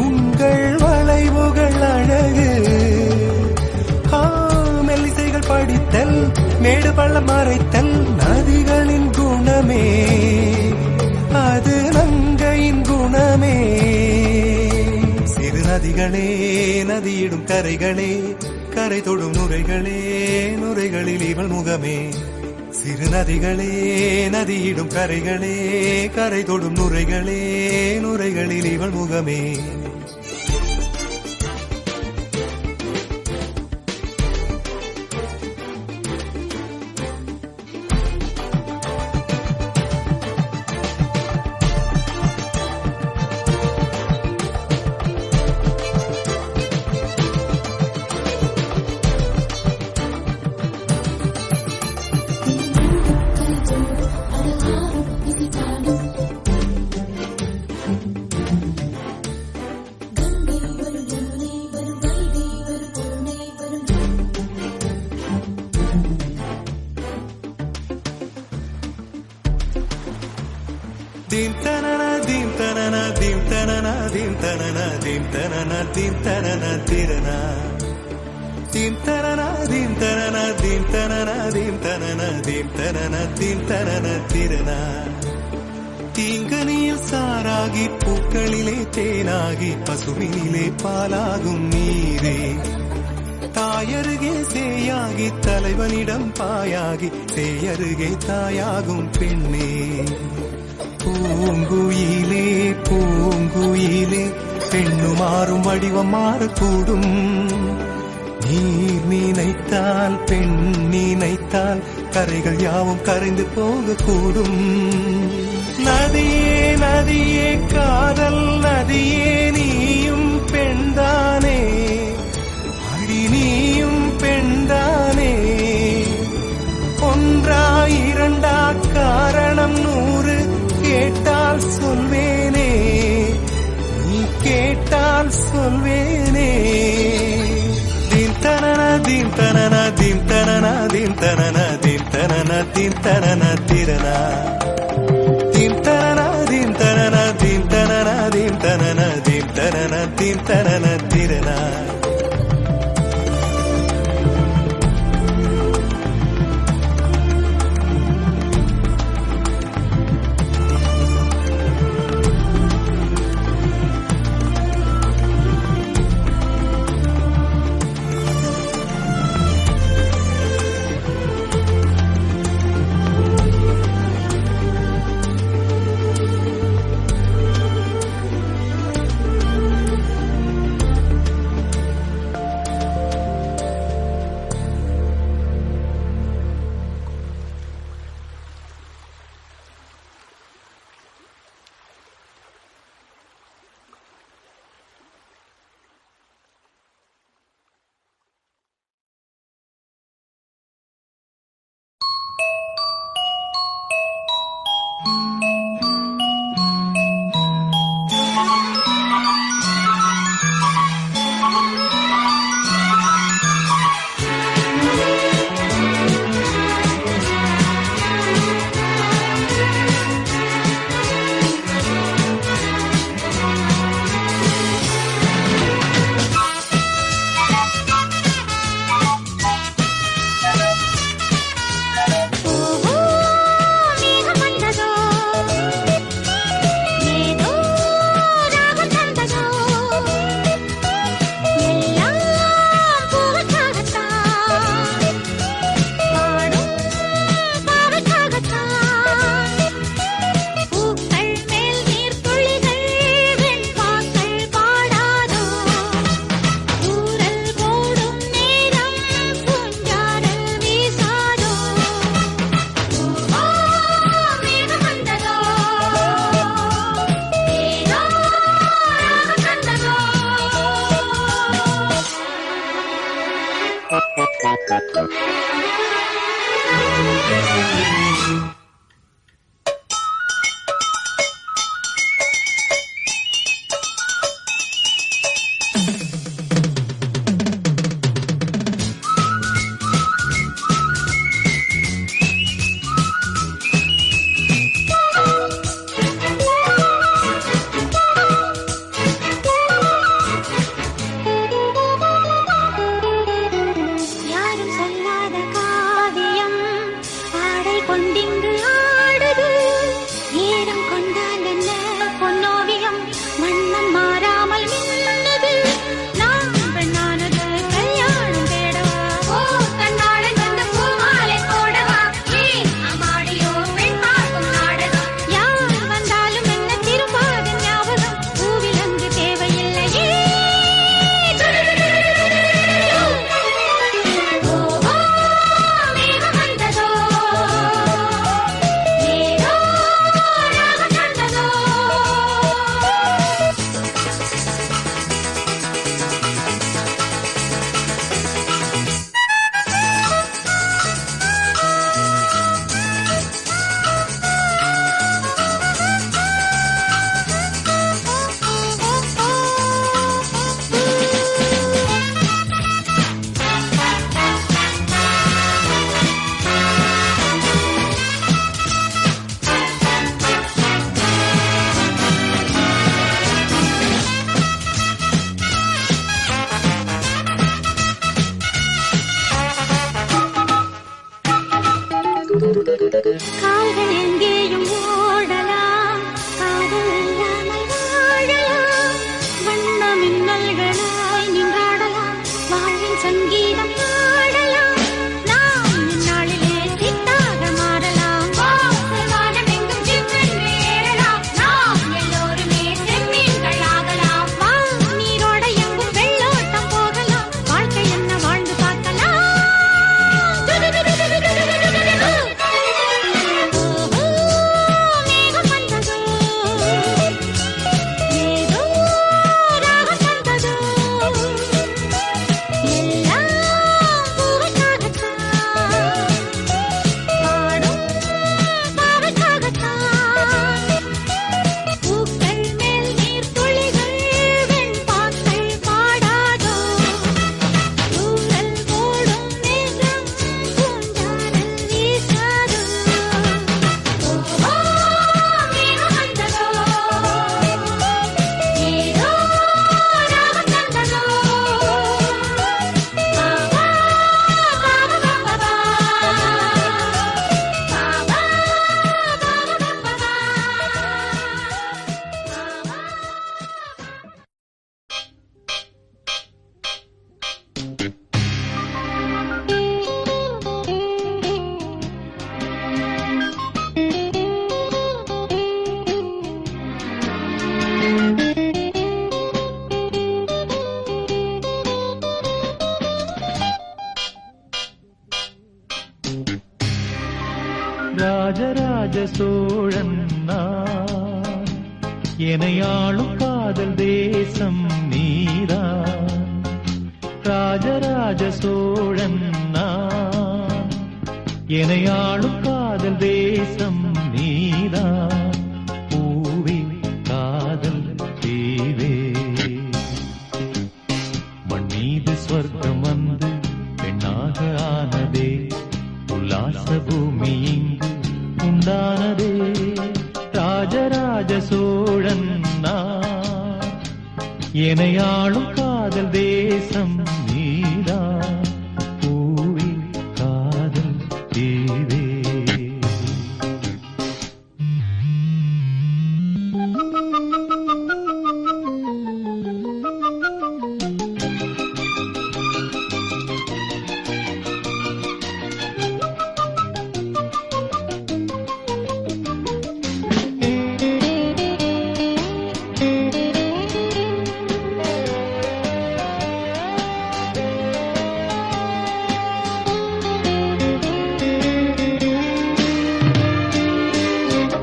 உங்கள் வளைவுகள் அழகு. மெல்லிசைகள் படித்தல் மேடு பள்ளம் மறைத்தல் நதிகளின் குணமே அது நங்கையின் குணமே. சிறு நதிகளே நதியிடும் கரைகளே கரை தொடும் நுரைகளே நுரைகளில் இவள் முகமே. சிறு நதிகளே நதியிடும் கரைகளே கரை தொடும் நுரைகளே நுரைகளில் இவள் முகமே. Dim tanana dim tanana dim tanana dim tanana dim tanana dim tanana tirana. Dim tanana dim tanana dim tanana dim tanana dim tanana dim tanana tirana. தீங்கனியில் சாராகி பூக்களிலே தேனாகி பசுவினிலே பாலாகும் நீரே. தாயருகே சேயாகி தலைவனிடம் பாயாகி சேயருகே தாயாகும் பெண்ணே. பூங்குயிலே பூங்குயிலே பெண்ணுமாறும் வடிவம் மாறக்கூடும். நீர் நினைத்தால் பெண் நினைத்தால் கரைகள் யாவும் கரைந்து போகக்கூடும். நதியே நதியே காதல் நதியே நீயும் பெண்தானே அடி நீயும் பெண்தானே. ஒன்றா இரண்டா காரணம் 100 கேட்டால் சொல்வேனே நீ கேட்டால் சொல்வேனே. தீம் தனன தீம் தனன தீம் தனன தீம் தனன தீம் தனன தீம் தனன திரனா. தீம் தனன தீம் தனன தீம் தனன தீம் தனன தீம் தனன தீம் தனன திரனா. கால்கள் எங்கேயும் ஓடலாம், காதல் இல்லாமல் வாழலாம், வண்ண மின்னல்களாய் நின்றாடலாம், வாழ்வின் சங்கீதம் பாடலாம், நாம் இந்நாளிலே சித்தாக மாறலாம், வானம் எங்கும் ஜிவ்வென்று ஏறலாம், நாம் எல்லோருமே செம்மீன்கள் ஆகலாம், வா நீரோட எங்கும் வெள்ளோட்டம் போகலாம், வாழ்க்கை என்ன வாழ்ந்து பார்க்கலாம். ராஜராஜ சோழன் நான், எனையாளும் காதல் தேசம் நீதான். ராஜராஜ சோழன் நான், எனையாளும் காதல் தேசம் நீதான். பூவே காதல் தீவே, மண் மீது ஸ்வர்க்கம் வந்து பெண்ணாக ஆனதே, உல்லாச பூமி இங்கு உண்டானதே. ராஜராஜ சோழன் நான், எனையாளும் காதல் தேசம் நீதான். பூவே காதல் தீவே.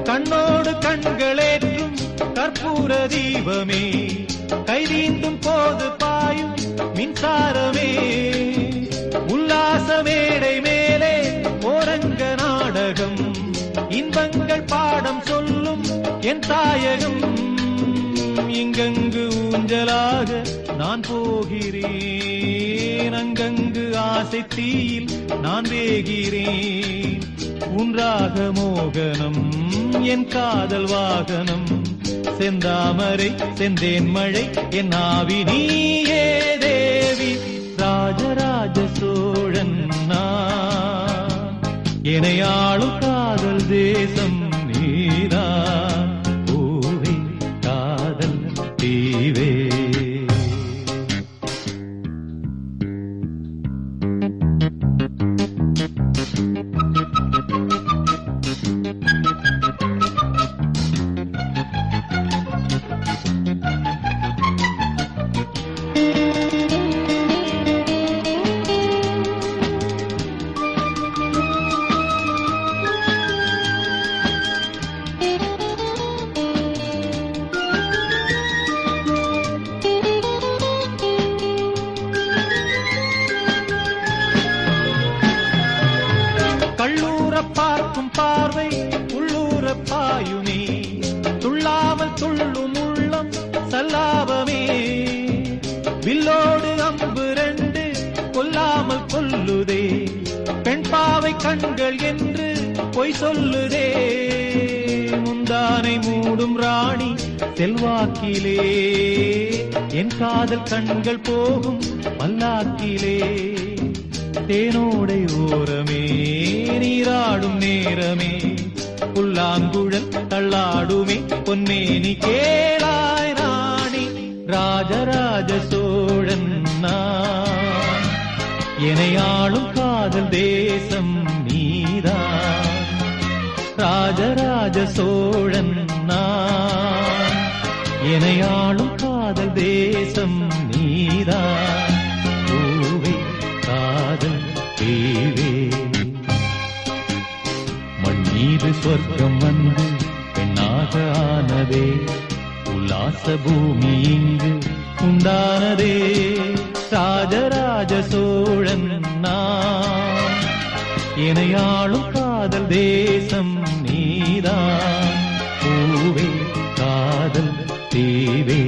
கண்ணோடு கண்களேற்றும் கற்பூர தீபமே, கைதீண்டும் போது பாயும் மின்சாரமே, உல்லாசமே பாடம் சொல்லும் என் தாயகம். இங்கங்கு ஊஞ்சலாக நான் போகிறேன், அங்கங்கு ஆசை தீயில் நான் வேகிறேன். உன்றாக மோகனம் என் காதல் வாகனம், செந்தாமரை செந்தேன் மழை என் ஆவி நீயே தேவி. ராஜராஜ சோழன் நான், எனையாளும் காதல் தேசம் நீதான். பூவே காதல் தீவே. பார்க்கும் பார்வை உள்ளூர பாயுமே, துள்ளாமல் துள்ளும் உள்ளம் சல்லாபமே. வில்லோடு அம்பு ரெண்டு கொல்லாமல் கொல்லுதே, பெண் பாவை கண்கள் என்று பொய் சொல்லுதே. முந்தானை மூடும் ராணி செல்வாக்கிலே, என் காதல் கண்கள் போகும் பல்லாக்கிலே. தேனோடை ஓரமே நீராடும் நேரமே, புல்லாங்குழல் தள்ளாடுமே பொன்னேனி கேளாய் ராணி. ராஜராஜ சோழன் நான், எனையாளும் காதல் தேசம் நீதான். ராஜராஜ சோழன் நான், எனையாளும் காதல் தேசம் நீதான். பூவே காதல் தேவே. மண் மீது சொர்க்கம் வந்து பெண்ணாக ஆனதே, உல்லாச பூமி இங்கு உண்டானதே. ராஜராஜ சோழன் நான், எனையாளும் காதல் தேசம் நீதான். பூவே காதல் தேவே.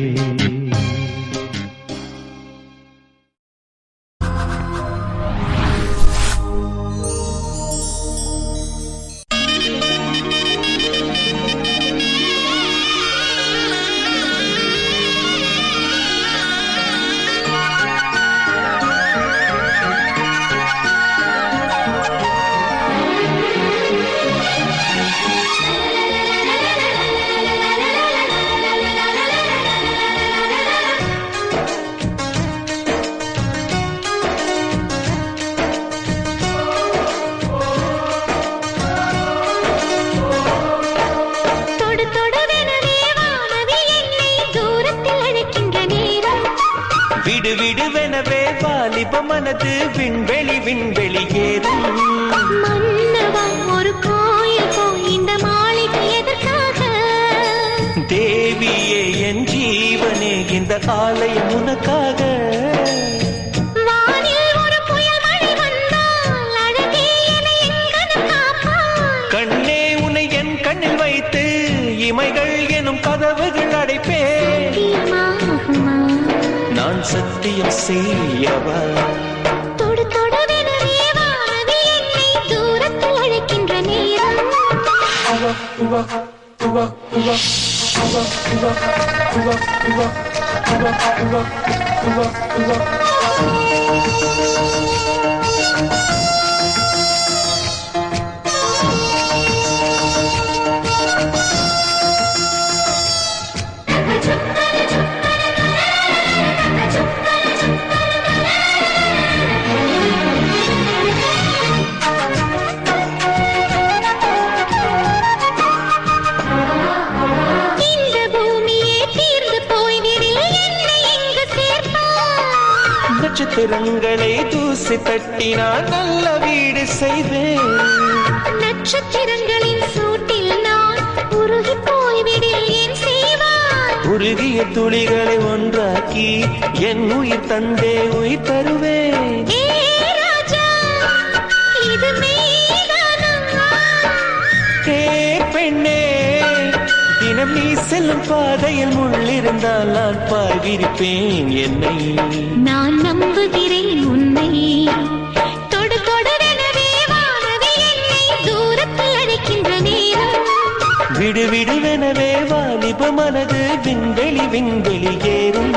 விடு விடுவெனவே வாலிப மனது விண்வெளி விண்வெளி ஏறும். மன்னவா ஒரு கோயில் போய் இந்த மாளிகை எதற்காக? தேவியே என் ஜீவனே இந்த ஆலயம் உனக்காக. வானில் ஒரு புயல் மழை வந்தால் அழகே என்னை எங்கனம் காப்பாய். கண்ணே உன்னை என் கண்ணில் வைத்து இமைகள் எனும் கதவுகள் அடைப்பேன். நான் சத்தியம் செய்யவா? தொடு தொடுவெனவே வானவி என்னை தூரத்தில் அழைக்கின்ற நேரம். நட்சத்திரங்களை தூசி தட்டினால் நல்ல வீடு செய்வேன். நட்சத்திரங்களின் சூட்டில் நான் உருகி போய்விடில் என் செய்வாய். உருகிய துளிகளை ஒன்றாக்கி என் உயிர் தந்தே உயிர் தருவேன். ஏ ராஜா இது மெய்தானா? ஏ பெண்ணே தினம் நீ செல்லும் பாதையில் முள்ளிருந்தால் நான் பார்விருப்பேன் என்னை. நான் நம்புகிறேன் உன்னை. தொடு தொடரெனவே வானவே என்னை தூரத்தில் அழைக்கின்ற நேரம். விடு விடுவெனவே வாலிப மனது விண்வெளி விண்வெளி ஏறும்.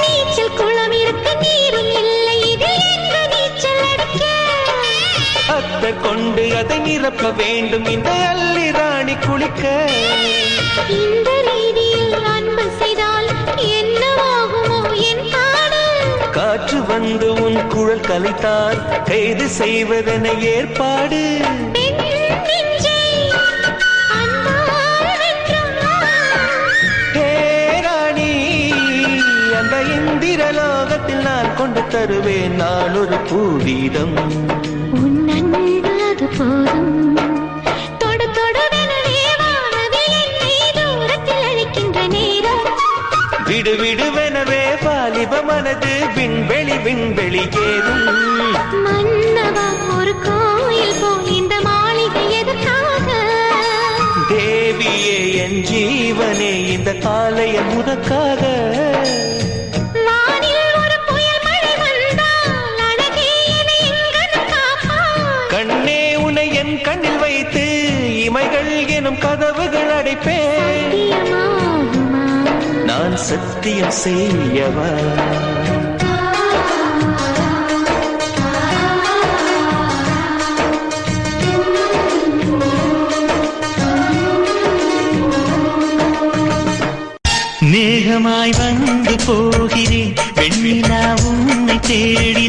நீச்சல் குளம் இருக்க நீரும் இல்லை இதில் எங்கு நீச்சல் அடிக்க. அத்தர் கொண்டு அதை நிரப்ப வேண்டும் இந்த அள்ளி ராணி குளிக்க. இந்த ரீதியில் அன்பு செய்தால் என்னவாகுமோ என் காடு. காற்று வந்து உன் குழல் கலைத்தால் கைது செய்வதென ஏற்பாடு. பெண் நெஞ்சை அன்பால் வென்றார். ஹே ராணி, அந்த இந்திர லோகத்தில் நான் கொண்டு தருவேன் நான் ஒரு பூவீதம். உன் அன்பு அது போதும். தொடு தொடரெனவே வானவே என்னை தூரத்தில் அழைக்கின்ற நேரம். விடு விடுவெனவே வாலிப மனது விண்வெளி விண்வெளி ஏறும். மன்னவா ஒரு கோயில் போல் இந்த மாளிகை எதற்காக? தேவியே என் ஜீவனே இந்த ஆலயம் உனக்காக. வானில் ஒரு புயல் மழை வந்தால் அழகே என்னை எங்கனம் காப்பாய். கண்ணே உனை என் கண்ணில் வைத்து இமைகள் எனும் கதவுகள் அடைப்பேன். சத்தியமாகுமா? நான் சத்தியம் செய்யவா? மேகமாய் வந்து போகிறேன் வெண்ணிலா உன்னை தேடி